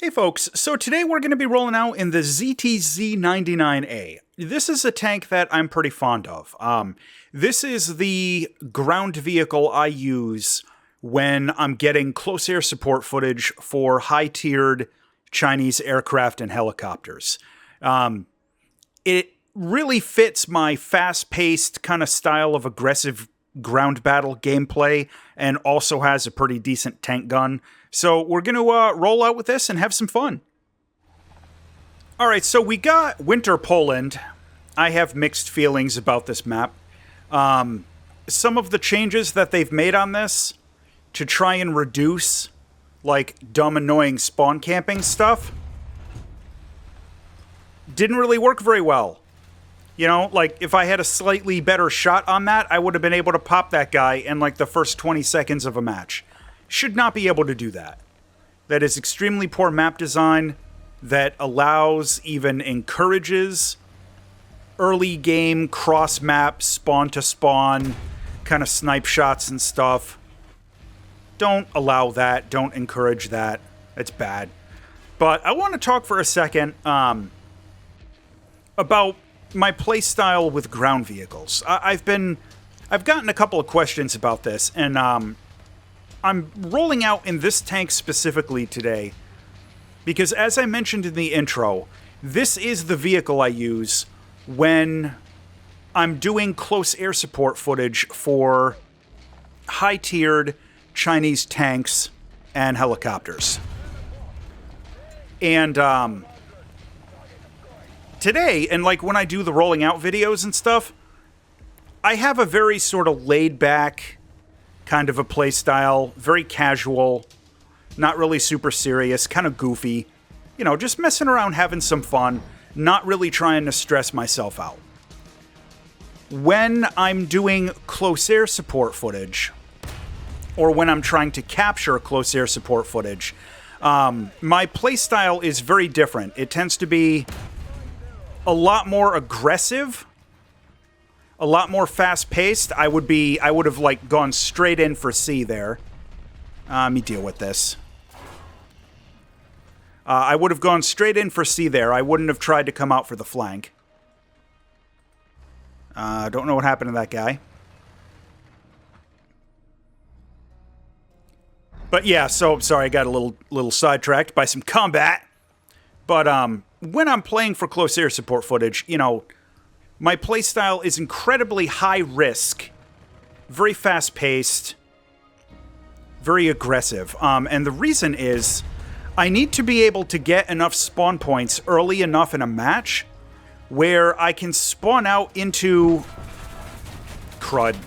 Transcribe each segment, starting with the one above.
Hey folks, so today we're going to be rolling out in the ZTZ99A. This is a tank that I'm pretty fond of. This is the ground vehicle I use when I'm getting close air support footage for high-tiered Chinese aircraft and helicopters. It really fits my fast-paced kind of style of aggressive ground battle gameplay and also has a pretty decent tank gun. So we're going to roll out with this and have some fun. Alright, so we got Winter Poland. I have mixed feelings about this map. Some of the changes that they've made on this to try and reduce, like, dumb, annoying spawn camping stuff didn't really work very well. You know, like, if I had a slightly better shot on that, I would have been able to pop that guy in, like, the first 20 seconds of a match. Should not be able to do that. That is extremely poor map design that allows, even encourages, early game cross-map, spawn-to-spawn kind of snipe shots and stuff. Don't allow that. Don't encourage that. It's bad. But I want to talk for a second about my playstyle with ground vehicles. I've gotten a couple of questions about this, and I'm rolling out in this tank specifically today because, as I mentioned in the intro, this is the vehicle I use when I'm doing close air support footage for high-tiered Chinese tanks and helicopters. And today, and like when I do the rolling out videos and stuff, I have a very sort of laid-back kind of a play style, very casual, not really super serious, kind of goofy. You know, just messing around, having some fun, not really trying to stress myself out. When I'm doing close air support footage, or when I'm trying to capture close air support footage, my play style is very different. It tends to be a lot more aggressive, a lot more fast-paced. I would have, like, gone straight in for C there. Let me deal with this. I would have gone straight in for C there. I wouldn't have tried to come out for the flank. Don't know what happened to that guy. But yeah, so, sorry, I got a little sidetracked by some combat. But, when I'm playing for close air support footage, you know, my playstyle is incredibly high risk, very fast-paced, very aggressive. And the reason is I need to be able to get enough spawn points early enough in a match where I can spawn out into... crud.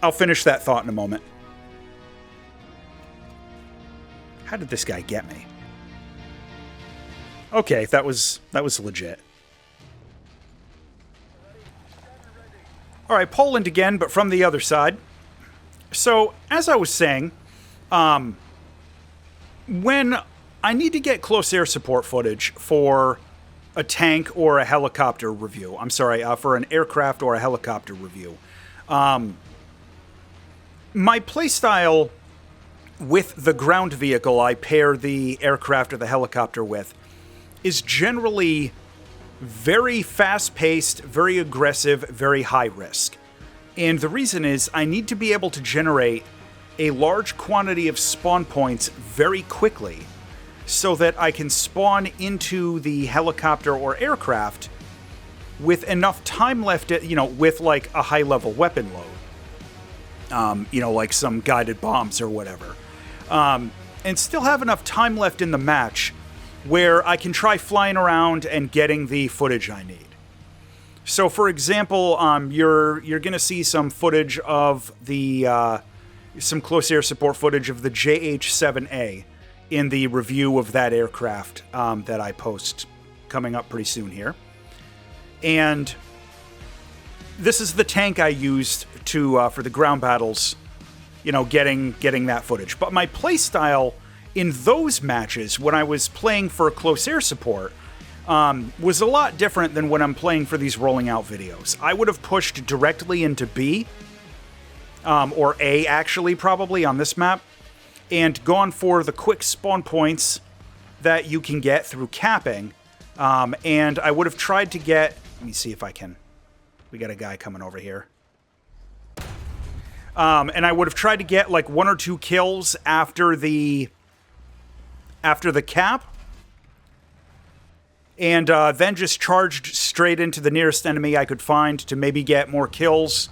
I'll finish that thought in a moment. How did this guy get me? Okay, that was legit. Alright, Poland again, but from the other side. So, as I was saying, when I need to get close air support footage for a tank or a helicopter review, I'm sorry, for an aircraft or a helicopter review, my playstyle with the ground vehicle I pair the aircraft or the helicopter with is generally very fast-paced, very aggressive, very high-risk. And the reason is I need to be able to generate a large quantity of spawn points very quickly so that I can spawn into the helicopter or aircraft with enough time left, you know, with like a high-level weapon load. You know, like some guided bombs or whatever. And still have enough time left in the match where I can try flying around and getting the footage I need. So, for example, you're going to see some footage of the, some close air support footage of the JH-7A in the review of that aircraft that I post coming up pretty soon here. And this is the tank I used to for the ground battles, you know, getting that footage. But my playstyle in those matches, when I was playing for close air support, was a lot different than when I'm playing for these rolling out videos. I would have pushed directly into B, or A actually probably on this map, and gone for the quick spawn points that you can get through capping. And I would have tried to get... Let me see if I can... We got a guy coming over here. And I would have tried to get like 1 or 2 kills after the cap. And then just charged straight into the nearest enemy I could find to maybe get more kills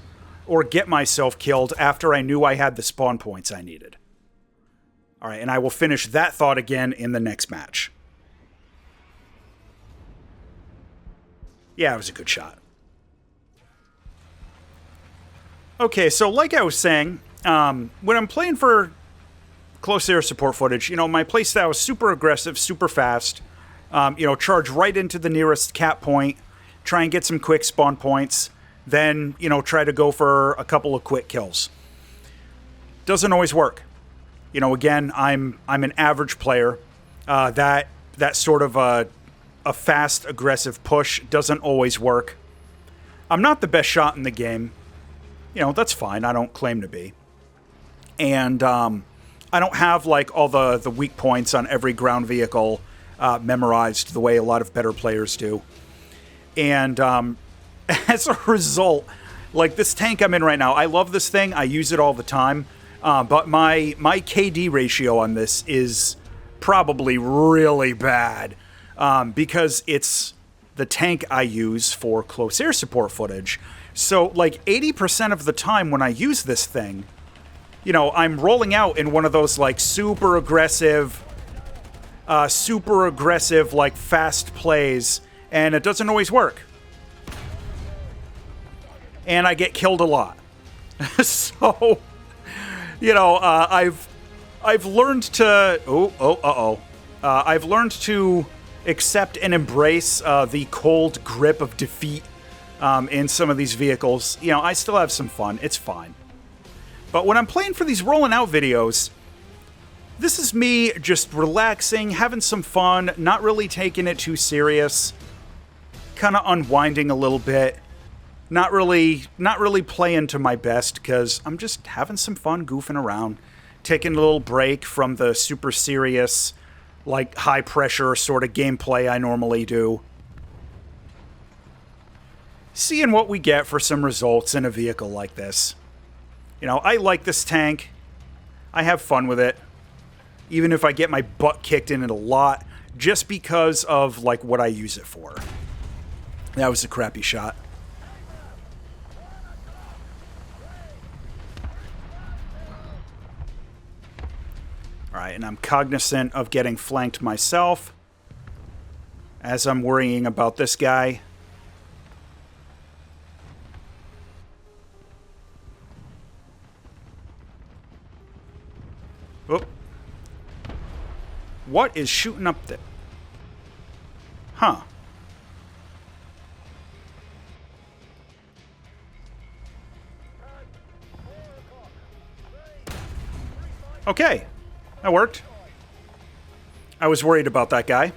or get myself killed after I knew I had the spawn points I needed. All right, and I will finish that thought again in the next match. Yeah, it was a good shot. Okay, so like I was saying, when I'm playing for close air support footage, you know, my playstyle is super aggressive, super fast. You know, charge right into the nearest cap point, try and get some quick spawn points, then, you know, try to go for a couple of quick kills. Doesn't always work. You know, again, I'm an average player. That sort of a fast, aggressive push doesn't always work. I'm not the best shot in the game. You know, that's fine. I don't claim to be. And I don't have, like, all the weak points on every ground vehicle memorized the way a lot of better players do. And as a result, like, this tank I'm in right now, I love this thing. I use it all the time. But my KD ratio on this is probably really bad because it's the tank I use for close air support footage. So, like, 80% of the time when I use this thing, you know, I'm rolling out in one of those, like, super aggressive, like, fast plays, and it doesn't always work. And I get killed a lot. So... You know, I've learned to... I've learned to accept and embrace the cold grip of defeat in some of these vehicles. You know, I still have some fun. It's fine. But when I'm playing for these rolling out videos, this is me just relaxing, having some fun, not really taking it too serious, kind of unwinding a little bit. Not really playing to my best because I'm just having some fun goofing around, taking a little break from the super serious, like, high-pressure sort of gameplay I normally do. Seeing what we get for some results in a vehicle like this. You know, I like this tank. I have fun with it. Even if I get my butt kicked in it a lot, just because of, like, what I use it for. That was a crappy shot. Alright, and I'm cognizant of getting flanked myself as I'm worrying about this guy. Oh. What is shooting up there? Huh. Okay. That worked. I was worried about that guy.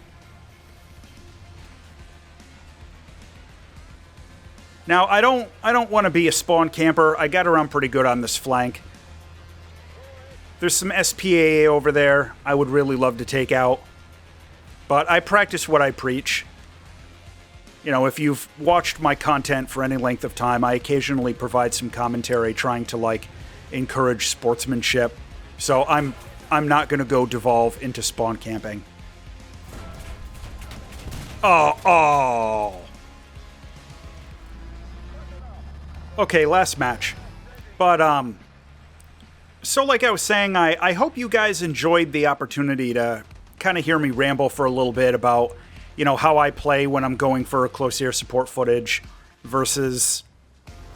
Now, I don't want to be a spawn camper. I got around pretty good on this flank. There's some SPAA over there I would really love to take out. But I practice what I preach. You know, if you've watched my content for any length of time, I occasionally provide some commentary trying to, like, encourage sportsmanship. So I'm not going to go devolve into spawn camping. Oh. Okay, last match. But, so like I was saying, I hope you guys enjoyed the opportunity to kind of hear me ramble for a little bit about, you know, how I play when I'm going for close air support footage versus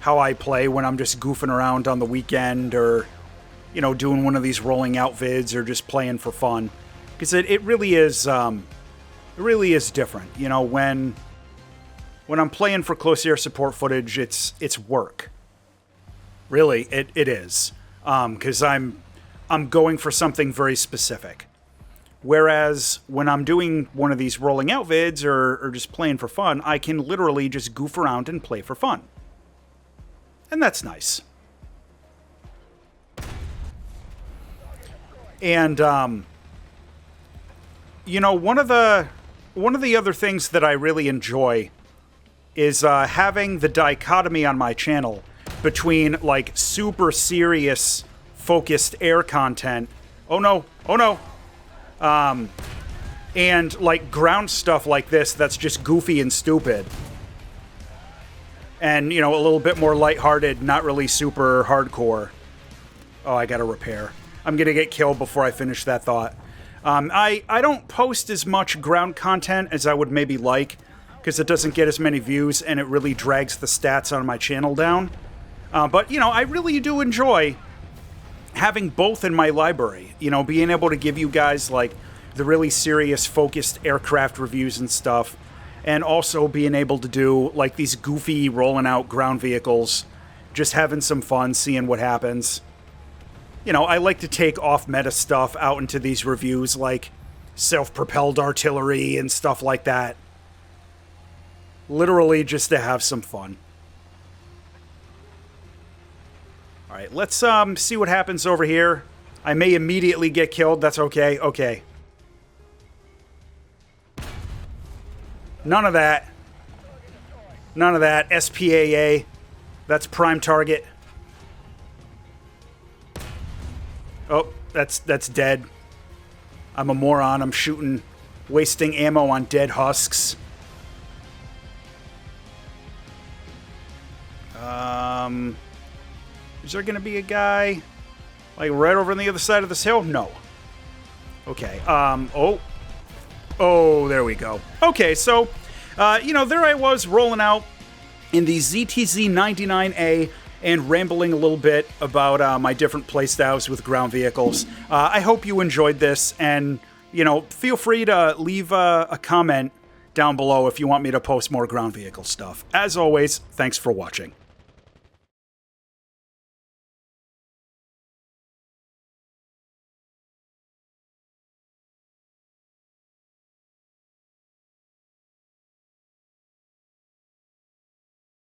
how I play when I'm just goofing around on the weekend or, you know, doing one of these rolling out vids or just playing for fun. Because it really is different. You know, when I'm playing for close air support footage, it's work. Really, it is. Because I'm going for something very specific. Whereas when I'm doing one of these rolling out vids or just playing for fun, I can literally just goof around and play for fun. And that's nice. And, you know, one of the other things that I really enjoy is having the dichotomy on my channel between, like, super serious, focused air content. Oh no, oh no. And, like, ground stuff like this that's just goofy and stupid. And, you know, a little bit more lighthearted, not really super hardcore. Oh, I gotta repair. I'm gonna get killed before I finish that thought. I don't post as much ground content as I would maybe like, because it doesn't get as many views, and it really drags the stats on my channel down. But, you know, I really do enjoy having both in my library. You know, being able to give you guys, like, the really serious, focused aircraft reviews and stuff, and also being able to do, like, these goofy, rolling out ground vehicles, just having some fun, seeing what happens. You know, I like to take off-meta stuff out into these reviews, like self-propelled artillery and stuff like that. Literally just to have some fun. Alright, let's see what happens over here. I may immediately get killed, that's okay. Okay. None of that. None of that. SPAA. That's prime target. Oh, that's dead. I'm a moron. I'm shooting, wasting ammo on dead husks. Is there gonna be a guy, like, right over on the other side of this hill? No. Okay, Oh, there we go. Okay, so, you know, there I was rolling out in the ZTZ99A and rambling a little bit about my different playstyles with ground vehicles. I hope you enjoyed this, and, you know, feel free to leave a comment down below if you want me to post more ground vehicle stuff. As always, thanks for watching.